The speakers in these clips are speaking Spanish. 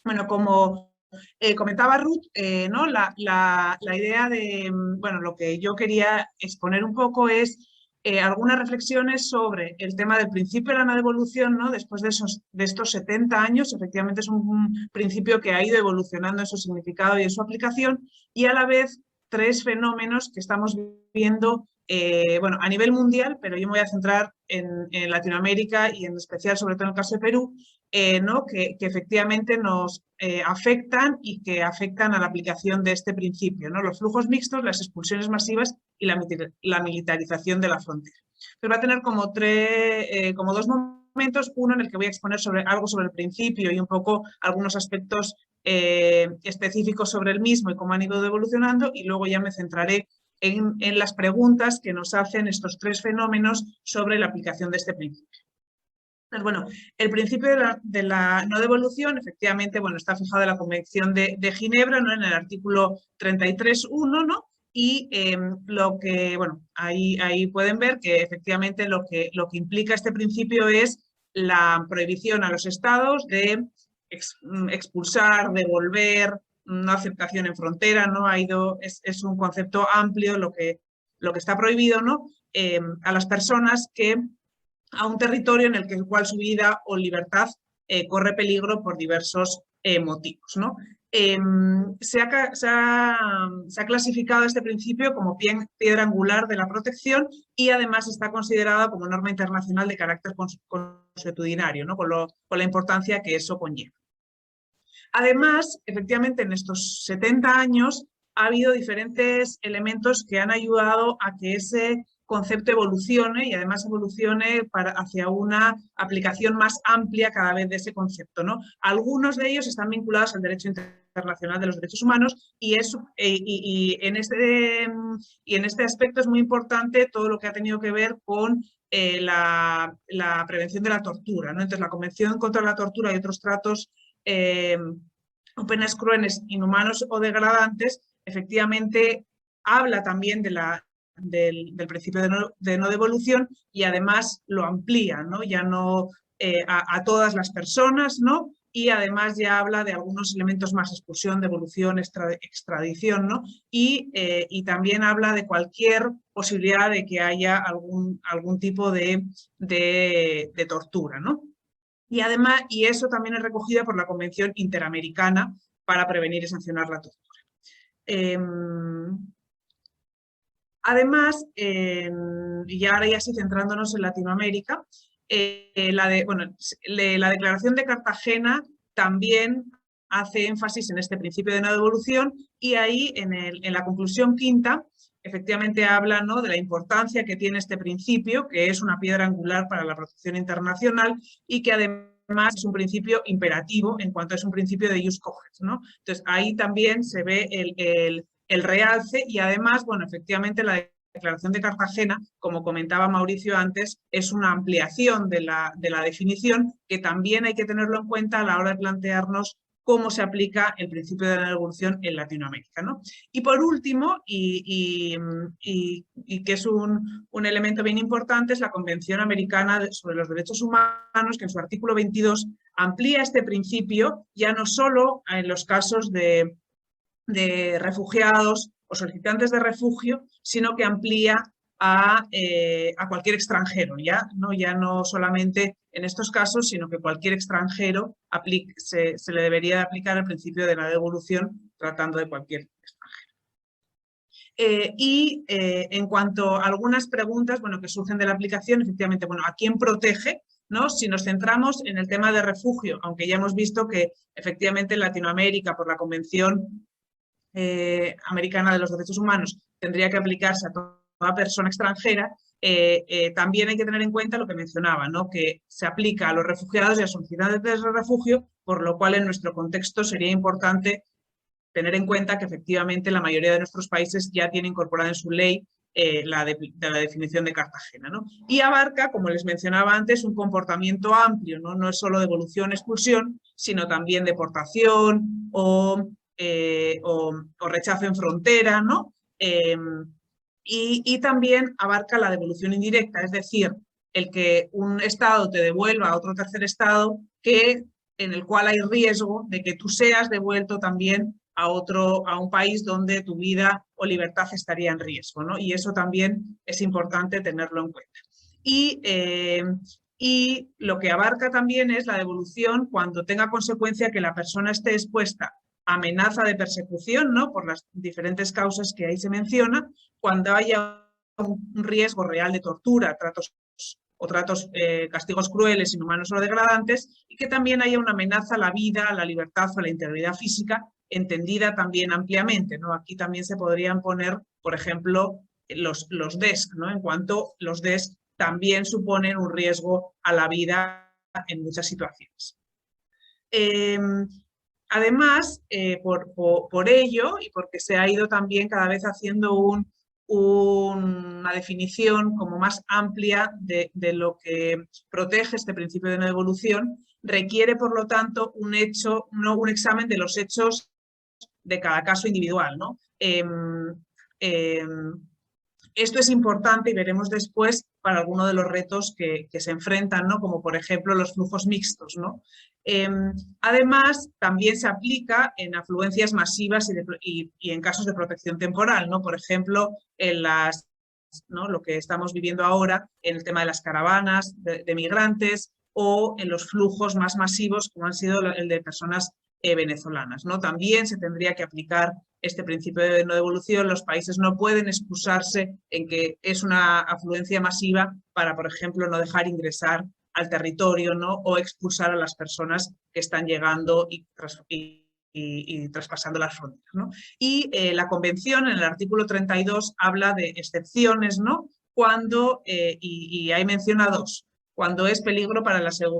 Bueno, como comentaba Ruth, ¿no? La idea de, bueno, lo que yo quería exponer un poco es algunas reflexiones sobre el tema del principio de la no devolución, ¿no? Después de estos 70 años, efectivamente es un principio que ha ido evolucionando en su significado y en su aplicación, y a la vez tres fenómenos que estamos viendo, bueno, a nivel mundial, pero yo me voy a centrar en Latinoamérica y en especial, sobre todo en el caso de Perú, ¿no? Que efectivamente nos afectan y que afectan a la aplicación de este principio, ¿no? Los flujos mixtos, las expulsiones masivas y la militarización de la frontera. Pero va a tener como dos momentos, uno en el que voy a exponer algo sobre el principio y un poco algunos aspectos específicos sobre el mismo y cómo han ido evolucionando, y luego ya me centraré en las preguntas que nos hacen estos tres fenómenos sobre la aplicación de este principio. Pues bueno, el principio de la no devolución, efectivamente, bueno, está fijado en la Convención de Ginebra, ¿no? En el artículo 33.1, ¿no? Y lo que, bueno, ahí pueden ver que efectivamente lo que implica este principio es la prohibición a los estados de expulsar, devolver, no aceptación en frontera, ¿no? Es un concepto amplio lo que está prohibido, ¿no? A las personas que a un territorio en el cual su vida o libertad corre peligro por diversos motivos, ¿no? Se ha clasificado este principio como piedra angular de la protección y además está considerado como norma internacional de carácter consuetudinario, ¿no? con la importancia que eso conlleva. Además, efectivamente, en estos 70 años ha habido diferentes elementos que han ayudado a que ese concepto evolucione y además evolucione hacia una aplicación más amplia cada vez de ese concepto, ¿no? Algunos de ellos están vinculados al derecho internacional de los derechos humanos y en este aspecto es muy importante todo lo que ha tenido que ver con la prevención de la tortura, ¿no? Entonces, la Convención contra la Tortura y otros tratos o penas crueles, inhumanos o degradantes, efectivamente habla también del principio de no devolución y además lo amplía, ¿no? Ya no a todas las personas, ¿no? Y además ya habla de algunos elementos más, expulsión, devolución, extradición, ¿no? Y también habla de cualquier posibilidad de que haya algún tipo de tortura, ¿no? Y además, y eso también es recogido por la Convención Interamericana para prevenir y sancionar la tortura. Además, y ahora ya sí centrándonos en Latinoamérica, la Declaración de Cartagena también hace énfasis en este principio de no devolución y ahí en la conclusión quinta efectivamente habla, ¿no? de la importancia que tiene este principio, que es una piedra angular para la protección internacional y que además es un principio imperativo en cuanto es un principio de jus cogens, ¿no? Entonces ahí también se ve el realce y además, bueno, efectivamente la Declaración de Cartagena, como comentaba Mauricio antes, es una ampliación de la definición que también hay que tenerlo en cuenta a la hora de plantearnos cómo se aplica el principio de la devolución en Latinoamérica, ¿no? Y por último, y que es un elemento bien importante, es la Convención Americana sobre los Derechos Humanos, que en su artículo 22 amplía este principio ya no solo en los casos de refugiados o solicitantes de refugio, sino que amplía a cualquier extranjero, ya no solamente en estos casos, sino que cualquier extranjero se le debería aplicar el principio de la devolución tratando de cualquier extranjero. En cuanto a algunas preguntas, bueno, que surgen de la aplicación, efectivamente, bueno, ¿a quién protege? ¿No? Si nos centramos en el tema de refugio, aunque ya hemos visto que efectivamente en Latinoamérica, por la Convención Americana de los Derechos Humanos, tendría que aplicarse a toda persona extranjera, también hay que tener en cuenta lo que mencionaba, ¿no? que se aplica a los refugiados y a solicitantes de refugio, por lo cual en nuestro contexto sería importante tener en cuenta que efectivamente la mayoría de nuestros países ya tiene incorporada en su ley la definición de Cartagena, ¿no? Y abarca, como les mencionaba antes, un comportamiento amplio, ¿no? No es solo devolución, expulsión, sino también deportación o rechazo en frontera, ¿no? Y también abarca la devolución indirecta, es decir, el que un Estado te devuelva a otro tercer Estado que en el cual hay riesgo de que tú seas devuelto también a un país donde tu vida o libertad estaría en riesgo, ¿no? Y eso también es importante tenerlo en cuenta. Y lo que abarca también es la devolución cuando tenga consecuencia que la persona esté expuesta a amenaza de persecución, ¿no? Por las diferentes causas que ahí se menciona, cuando haya un riesgo real de tortura, castigos crueles, inhumanos o degradantes, y que también haya una amenaza a la vida, a la libertad o a la integridad física, entendida también ampliamente, ¿no? Aquí también se podrían poner, por ejemplo, los DESC, ¿no? En cuanto los DESC también suponen un riesgo a la vida en muchas situaciones. Además, por ello, y porque se ha ido también cada vez haciendo una definición como más amplia de lo que protege este principio de no devolución, requiere, por lo tanto, un examen de los hechos de cada caso individual, ¿no? Esto es importante y veremos después para algunos de los retos que se enfrentan, ¿no? Como por ejemplo los flujos mixtos, ¿no? Además, también se aplica en afluencias masivas y en casos de protección temporal, ¿no? Por ejemplo, ¿no? Lo que estamos viviendo ahora en el tema de las caravanas de migrantes o en los flujos más masivos como han sido el de personas venezolanas, ¿no? También se tendría que aplicar este principio de no devolución. Los países no pueden excusarse en que es una afluencia masiva para, por ejemplo, no dejar ingresar al territorio, ¿no? O expulsar a las personas que están llegando y traspasando las fronteras, ¿no? Y la Convención, en el artículo 32, habla de excepciones, ¿no? Cuando, y ahí menciona dos, cuando es peligro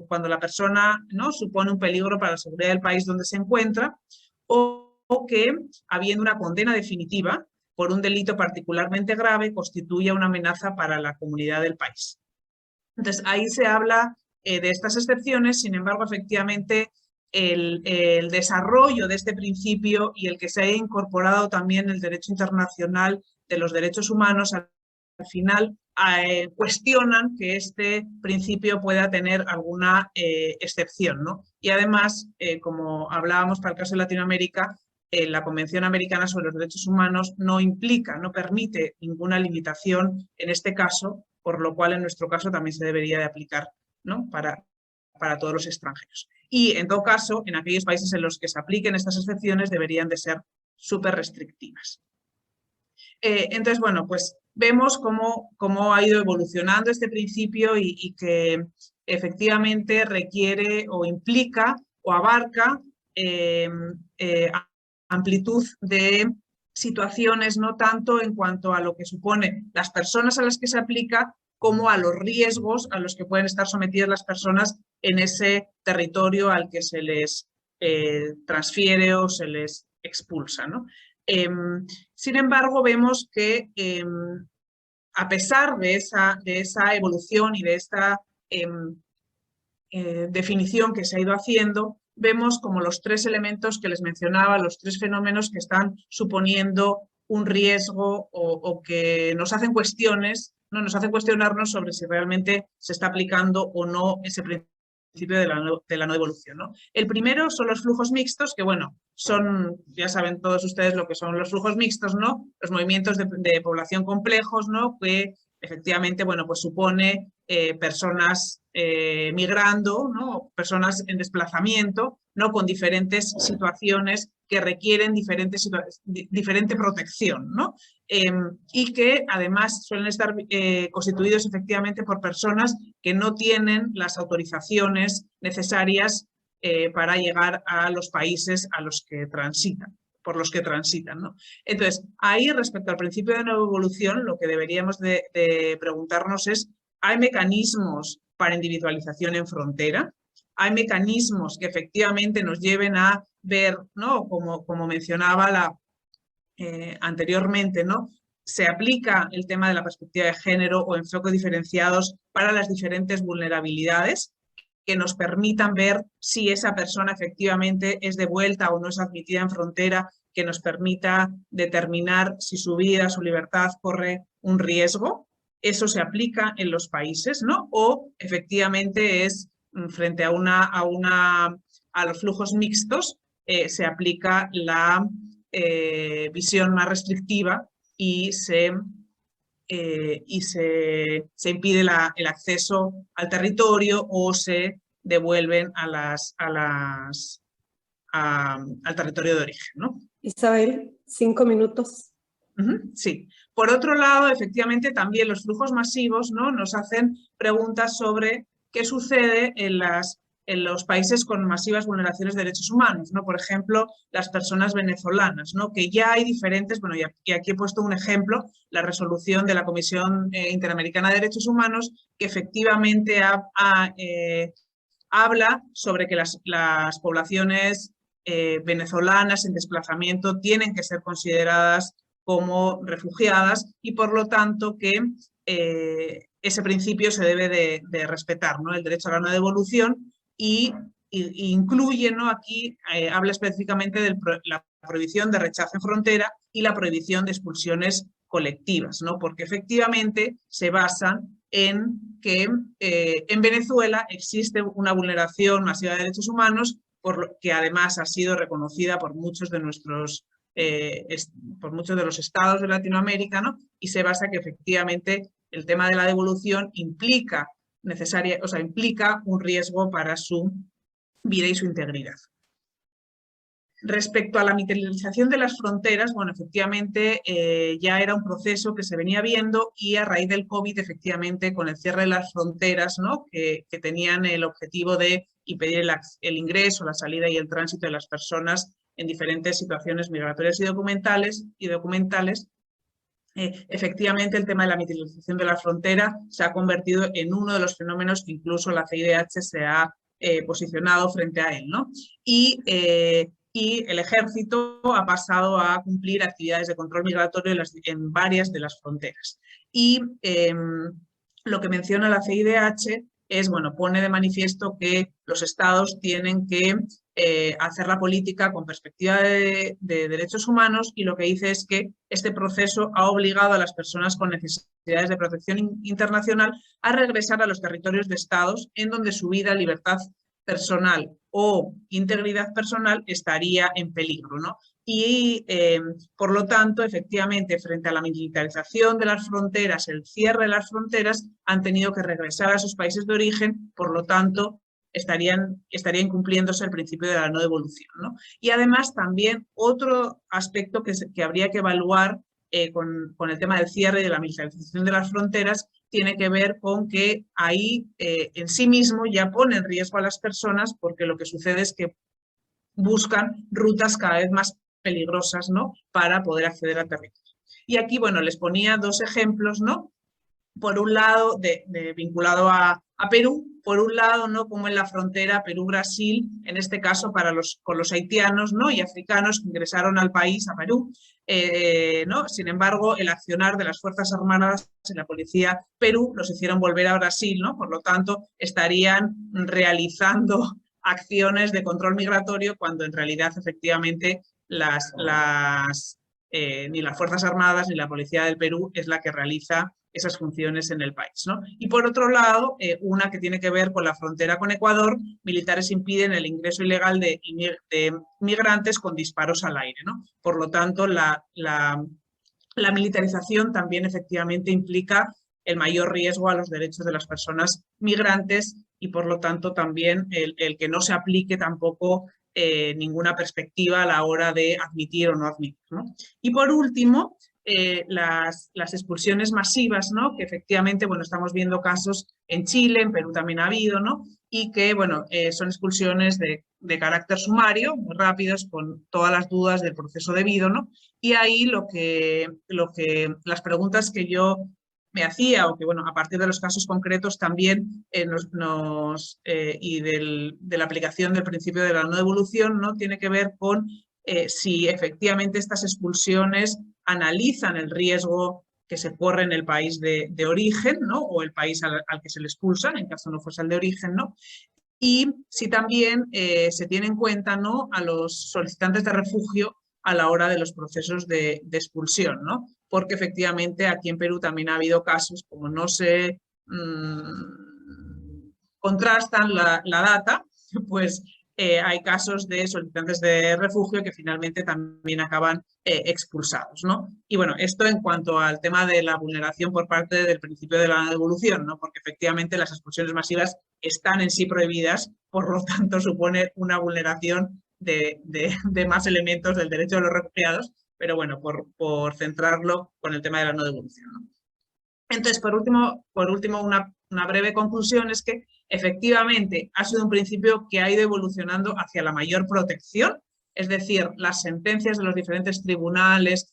cuando la persona, ¿no? Supone un peligro para la seguridad del país donde se encuentra, o que, habiendo una condena definitiva por un delito particularmente grave, constituya una amenaza para la comunidad del país. Entonces, ahí se habla de estas excepciones. Sin embargo, efectivamente, el desarrollo de este principio y el que se haya incorporado también el derecho internacional de los derechos humanos, al final cuestionan que este principio pueda tener alguna excepción, ¿no? Y además, como hablábamos para el caso de Latinoamérica, la Convención Americana sobre los Derechos Humanos no permite ninguna limitación en este caso, por lo cual en nuestro caso también se debería de aplicar, ¿no? para todos los extranjeros. Y en todo caso, en aquellos países en los que se apliquen estas excepciones deberían de ser súper restrictivas. Entonces, bueno, pues vemos cómo ha ido evolucionando este principio y que efectivamente requiere o implica o abarca amplitud de situaciones, no tanto en cuanto a lo que supone las personas a las que se aplica, como a los riesgos a los que pueden estar sometidas las personas en ese territorio al que se les transfiere o se les expulsa, ¿no? Sin embargo, vemos que a pesar de esa evolución y de esta definición que se ha ido haciendo, vemos como los tres elementos que les mencionaba, los tres fenómenos que están suponiendo un riesgo o que nos hacen cuestionarnos sobre si realmente se está aplicando o no ese principio de la no devolución, ¿no? El primero son los flujos mixtos, que bueno, ya saben todos ustedes lo que son los flujos mixtos, ¿no? Los movimientos de población complejos, ¿no? Que efectivamente, bueno, pues supone personas migrando, ¿no? Personas en desplazamiento, ¿no? Con diferentes situaciones que requieren diferente protección, ¿no? Y que además suelen estar constituidos efectivamente por personas que no tienen las autorizaciones necesarias para llegar a los países por los que transitan, ¿no? Entonces, ahí respecto al principio de no evolución, lo que deberíamos de preguntarnos es, ¿hay mecanismos para individualización en frontera? ¿Hay mecanismos que efectivamente nos lleven a ver, ¿no? Como mencionaba anteriormente, ¿no? Se aplica el tema de la perspectiva de género o enfoques diferenciados para las diferentes vulnerabilidades que nos permitan ver si esa persona efectivamente es devuelta o no es admitida en frontera, que nos permita determinar si su vida, su libertad corre un riesgo. Eso se aplica en los países, ¿no? O efectivamente es frente a una a los flujos mixtos se aplica la visión más restrictiva y se impide el acceso al territorio o se devuelven al territorio de origen, ¿no? Isabel, 5 minutos. Sí. Por otro lado, efectivamente, también los flujos masivos, ¿no?, nos hacen preguntas sobre qué sucede en los países con masivas vulneraciones de derechos humanos, ¿no? Por ejemplo, las personas venezolanas, ¿no?, que ya hay diferentes, bueno, y aquí he puesto un ejemplo, la resolución de la Comisión Interamericana de Derechos Humanos, que efectivamente habla sobre que las poblaciones venezolanas en desplazamiento tienen que ser consideradas como refugiadas y por lo tanto que ese principio se debe de respetar, ¿no?, el derecho a la no devolución y incluye, ¿no?, aquí habla específicamente de la prohibición de rechazo en frontera y la prohibición de expulsiones colectivas, ¿no?, porque efectivamente se basan en que en Venezuela existe una vulneración masiva de derechos humanos, por lo que además ha sido reconocida por muchos de los estados de Latinoamérica, ¿no?, y se basa que efectivamente el tema de la devolución implica un riesgo para su vida y su integridad. Respecto a la militarización de las fronteras, bueno, efectivamente ya era un proceso que se venía viendo y a raíz del COVID, efectivamente, con el cierre de las fronteras, ¿no?, que tenían el objetivo de impedir el ingreso, la salida y el tránsito de las personas en diferentes situaciones migratorias y documentales, efectivamente el tema de la militarización de la frontera se ha convertido en uno de los fenómenos que incluso la CIDH se ha posicionado frente a él, ¿no? Y el ejército ha pasado a cumplir actividades de control migratorio en varias de las fronteras. Y lo que menciona la CIDH es, bueno, pone de manifiesto que los estados tienen que hacer la política con perspectiva de derechos humanos y lo que dice es que este proceso ha obligado a las personas con necesidades de protección internacional a regresar a los territorios de estados en donde su vida, libertad personal o integridad personal estaría en peligro, ¿no? Y por lo tanto, efectivamente, frente a la militarización de las fronteras, el cierre de las fronteras, han tenido que regresar a sus países de origen, por lo tanto, estaría incumpliéndose el principio de la no devolución, ¿no? Y además también otro aspecto que habría que evaluar con el tema del cierre y de la militarización de las fronteras tiene que ver con que ahí en sí mismo ya pone en riesgo a las personas porque lo que sucede es que buscan rutas cada vez más peligrosas, ¿no?, para poder acceder al territorio. Y aquí, bueno, les ponía dos ejemplos, ¿no? Por un lado, vinculado a Perú, por un lado, ¿no?, como en la frontera Perú-Brasil, en este caso con los haitianos, ¿no?, y africanos que ingresaron al país, a Perú, ¿no? Sin embargo, el accionar de las Fuerzas Armadas y la Policía Perú los hicieron volver a Brasil, ¿no? Por lo tanto, estarían realizando acciones de control migratorio cuando en realidad, efectivamente, ni las Fuerzas Armadas ni la Policía del Perú es la que realiza esas funciones en el país, ¿no? Y por otro lado, una que tiene que ver con la frontera con Ecuador, militares impiden el ingreso ilegal de migrantes con disparos al aire, ¿no? Por lo tanto, la militarización también efectivamente implica el mayor riesgo a los derechos de las personas migrantes y por lo tanto también el que no se aplique tampoco ninguna perspectiva a la hora de admitir o no admitir, ¿no? Y por último, las expulsiones masivas, ¿no?, que efectivamente, bueno, estamos viendo casos en Chile, en Perú también ha habido, ¿no?, y que, bueno, son expulsiones de carácter sumario, muy rápidas, con todas las dudas del proceso debido, ¿no? Y ahí las preguntas que yo me hacía, o que, bueno, a partir de los casos concretos también y de la aplicación del principio de la no devolución, ¿no?, tiene que ver con si efectivamente estas expulsiones analizan el riesgo que se corre en el país de origen, ¿no?, o el país al que se le expulsa, en caso no fuese el de origen, ¿no? Y si también se tiene en cuenta, ¿no?, a los solicitantes de refugio a la hora de los procesos de expulsión, ¿no? Porque efectivamente aquí en Perú también ha habido casos, como no se contrastan la data, pues hay casos de solicitantes de refugio que finalmente también acaban expulsados, ¿no? Y bueno, esto en cuanto al tema de la vulneración por parte del principio de la no devolución, ¿no? Porque efectivamente las expulsiones masivas están en sí prohibidas, por lo tanto supone una vulneración de más elementos del derecho de los refugiados, pero bueno, por centrarlo con el tema de la no devolución, ¿no? Entonces, por último una breve conclusión es que efectivamente ha sido un principio que ha ido evolucionando hacia la mayor protección, es decir, las sentencias de los diferentes tribunales,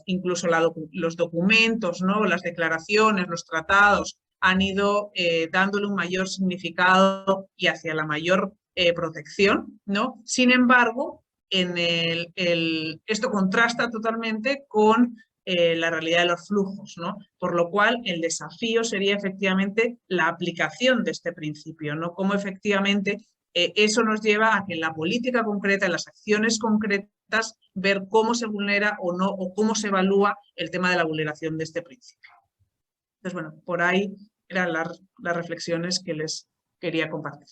incluso los documentos, ¿no? Las declaraciones, los tratados han ido dándole un mayor significado y hacia la mayor protección, ¿no? Sin embargo, esto contrasta totalmente con la realidad de los flujos, ¿no? Por lo cual, el desafío sería efectivamente la aplicación de este principio, ¿no? Cómo efectivamente eso nos lleva a que en la política concreta, en las acciones concretas, ver cómo se vulnera o no, o cómo se evalúa el tema de la vulneración de este principio. Entonces, bueno, por ahí eran las reflexiones que les quería compartir.